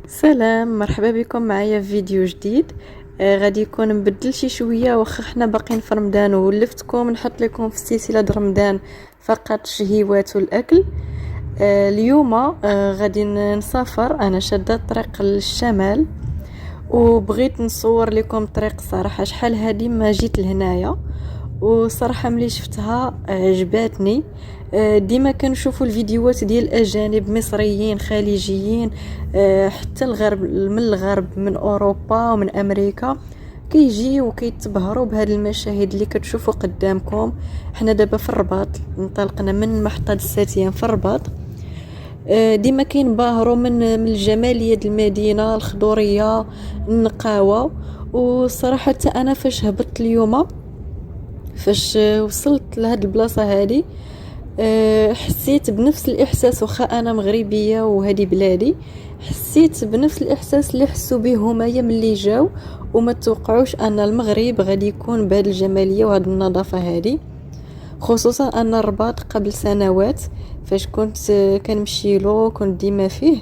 سلام، مرحبا بكم معايا في فيديو جديد. غادي يكون مبدل شي شويه، واخا حنا باقيين في رمضان وولفتكم نحط لكم في سلسله رمضان فقط شهيوات الاكل. اليوم غادي نسافر، انا شاده الطريق للشمال وبغيت نصور لكم طريق. صراحه شحال هادي ما جيت لهنايا، وصراحه ملي شفتها عجباتني. ديما كنشوفوا الفيديوهات ديال الاجانب مصريين خليجيين، حتى الغرب، من الغرب، من اوروبا ومن امريكا، كيجيو وكيتبهروا بهاد المشاهد اللي كتشوفوا قدامكم. حنا دابا في الرباط، انطلقنا من محطه الساتيان في الرباط. ديما كينباهروا من الجماليه ديال المدينه، الخضوريه، النقاوه. وصراحه انا فاش هبطت اليوم، فاش وصلت لهاد البلاصه هادي، حسيت بنفس الاحساس. واخا انا مغربيه وهذه بلادي، حسيت بنفس الاحساس اللي حسوا به همايا ملي جاو، وما توقعوش ان المغرب غادي يكون بهذه الجماليه وهذه النظافه هذه. خصوصا ان الرباط قبل سنوات فاش كنت كنمشي له، كنت ديما فيه،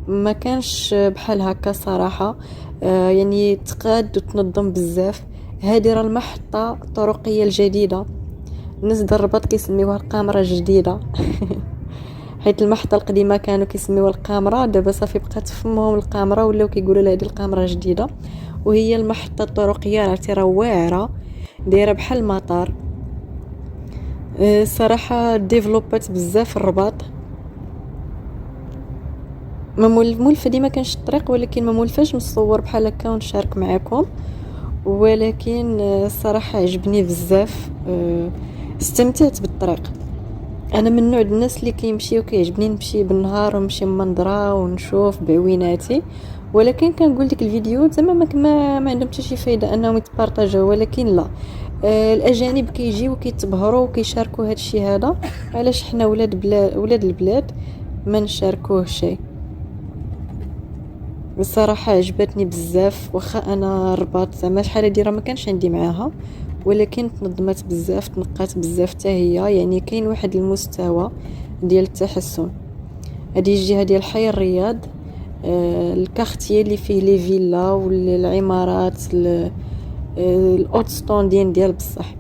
ما كانش بحال هكا صراحه. يعني تقاد وتنظم بزاف. هذه راه المحطه الطرقيه الجديده، الناس ديال الرباط كيسميوها القامره الجديده. حيت المحطه القديمه كانوا كيسميوها القامره، دابا صافي بقات فمهم القامره، ولاو كيقولوا لها هذه القامره الجديده. وهي المحطه الطرقيه راه واعره، دايره بحال المطار. صراحه ديفلوبات بزاف الرباط. ما مولفه ديما كنش الطريق، ولكن ما مولفاش نصور بحال هكا ونشارك معكم. ولكن الصراحه عجبني بزاف. استمتعت بالطريق. انا من نوع الناس اللي كيمشي وكيعجبني نمشي بالنهار ونمشي منظره ونشوف بعويناتي. ولكن كنقول ديك الفيديو زعما ما عندهم حتى شي فايده انهم يتبارطاجوا، ولكن لا. الاجانب كيجيو وكيتبهروا وكيشاركوا هذا الشيء هذا. علاش حنا ولاد البلاد ما نشاركوه شيء؟ بصراحه عجبتني بزاف. واخا انا الرباط زعما شحال هادي راه ما كانش عندي معاها، ولكن تنظمت بزاف، تنقات بزاف حتى هي. يعني كاين واحد المستوى ديال التحسن. هذه الجهه ديال حي الرياض، الكارتيه اللي فيه لي فيلا والعمارات، الاوت ستوندين ديال بصح.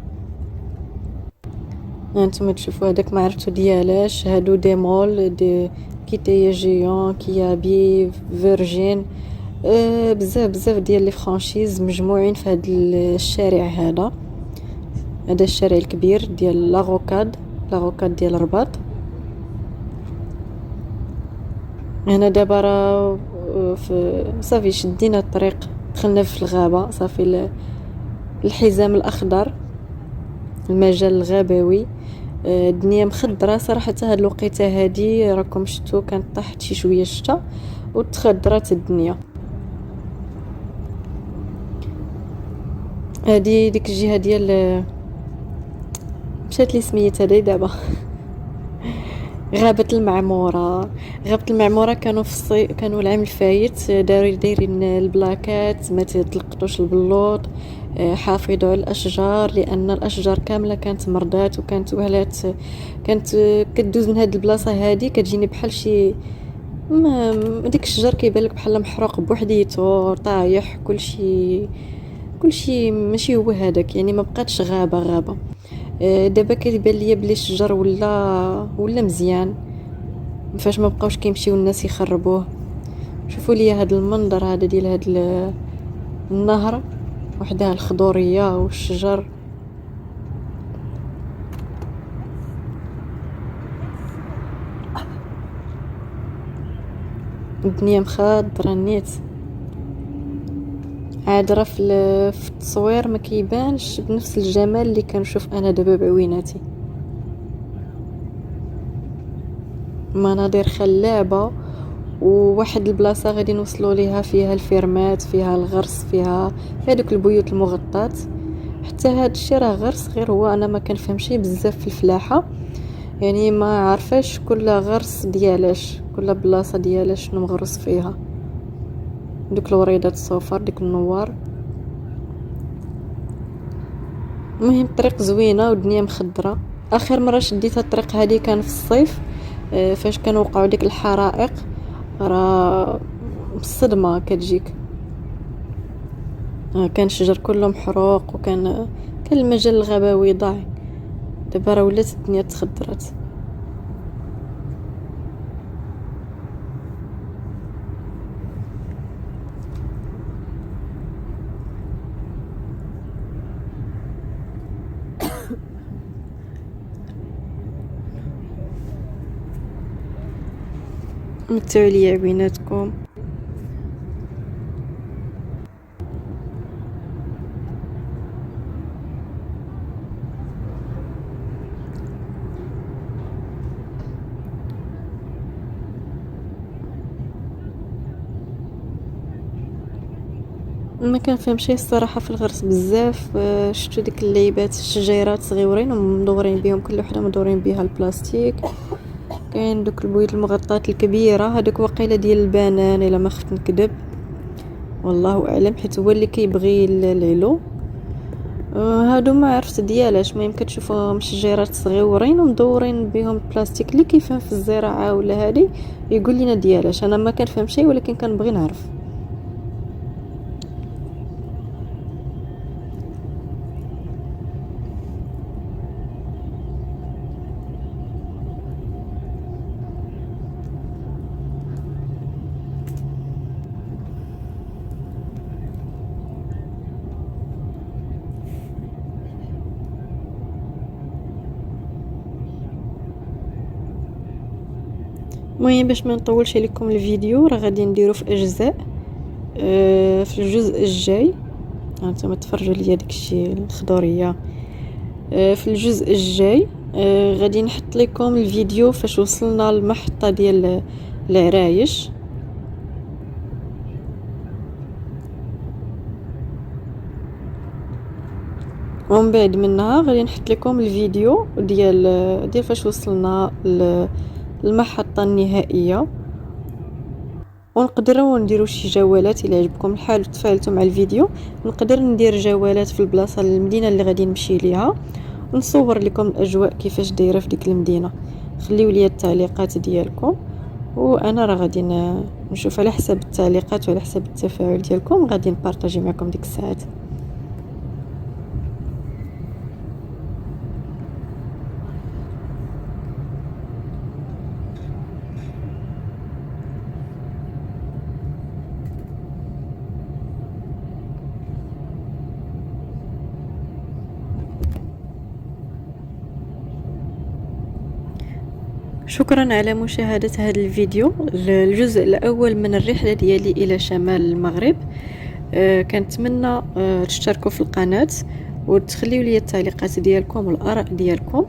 هانتوما تشوفوا هذاك ما عرفتو ديالاش، هادو دي مول دي كيتايا جيون، كيابي، فيرجين. بزاف ديال لي فرانشيز مجموعين في هذا الشارع هذا. هذا الشارع الكبير ديال لاغوكاد ديال الرباط. هنا دابا راه في صافي شدينا الطريق، دخلنا في الغابه صافي. الحزام الاخضر، المجال الغابوي. الدنيا مخضره صراحه. هاد الوقيته هادي راكم شفتوا كانت طاحت شي شويه الشتا وتخضرات الدنيا. هادي ديك الجهه ديال مشات لي سميتها دابا. غابة المعمورة كانوا في كانوا العام الفايت دايرين البلاكات ما تلقطوش البلوط. حافظوا على الاشجار، لان الاشجار كامله كانت مرضات وكانت وهلات. كانت كدوز من هاد البلاصه هادي كتجيني بحال شي ديك الشجر كيبان لك بحال محروق بوحديتو، طايح كلشي ماشي هو هذاك. يعني ما بقاتش غابه. دابا كيبان ليا بلي الشجر ولا مزيان، فاش ما بقاوش كيمشيو الناس يخربوه. شوفوا لي هذا المنظر هذا ديال هذا النهر وحدها الخضوريه والشجر. الدنيا مخضره نيت. عاد راه في التصوير ما كيبانش بنفس الجمال اللي كنشوف انا دابا بعويناتي. مناظر خلابه. وواحد البلاصه غادي نوصلوا ليها فيها الفيرمات، فيها الغرس، فيها هذوك البيوت المغطاه. حتى هاد الشيء راه غرس، غير هو انا ما كنفهمش بزاف في الفلاحه. يعني ما عارفاش كل غرس ديالاش، كل بلاصه ديالاش شنو مغرس فيها. دوك الوريدات الصفر، ديك النوار. المهم الطريق زوينه والدنيا مخضره. اخر مره شديت الطريق هذه كان في الصيف، فاش كانوا وقعوا ديك الحرائق. راه الصدمة كتجيك. كان الشجر كله محروق، وكان المجال الغابوي ضاع. دابا راه ولات الدنيا تخدرات. متولية بيناتكم. ما كنفهمش الصراحه في الغرس بزاف. شفتوا ديك اللعيبات الشجيرات صغيورين ومدورين بهم، كل وحده مدورين بها البلاستيك. كاين دوك البويض المغطاة الكبيره، هذوك وقيله ديال البنان الا ما خفت نكذب، والله اعلم، حيت هو اللي كيبغي العلو. هادو ما عرفت ديالاش. المهم كتشوفوهم شجيرات صغيورين ومدورين بهم البلاستيك. اللي كيفهم في الزراعه ولا هادي يقول لنا ديالاش. انا ما كنفهم شيء، ولكن كنبغي نعرف. المهم باش ما نطولش عليكم الفيديو، راه غادي نديرو في اجزاء. في الجزء الجاي هانتوما تفرجوا ليا داكشي الخضوريه. في الجزء الجاي غادي نحط لكم الفيديو فاش وصلنا للمحطه ديال العرايش. ومن بعد منها غادي نحط لكم الفيديو ديال فاش وصلنا للمحطه النهائيه. ونقدروا نديروا شي جولات الى عجبكم الحال وتفاعلتوا مع الفيديو. نقدر ندير جولات في البلاصه المدينه اللي غادي نمشي ليها، ونصور لكم الاجواء كيفاش دايره في ديك المدينه. خليوا لي التعليقات ديالكم، وانا راه غادي نشوف على حسب التعليقات وعلى حسب التفاعل ديالكم غادي نبارطاجي معكم ديك الساعات. شكرا على مشاهدة هذا الفيديو، الجزء الأول من الرحلة ديالي إلى شمال المغرب. كنتمنى تشتركوا في القناة وتخليوا لي التعليقات ديالكم والآراء ديالكم.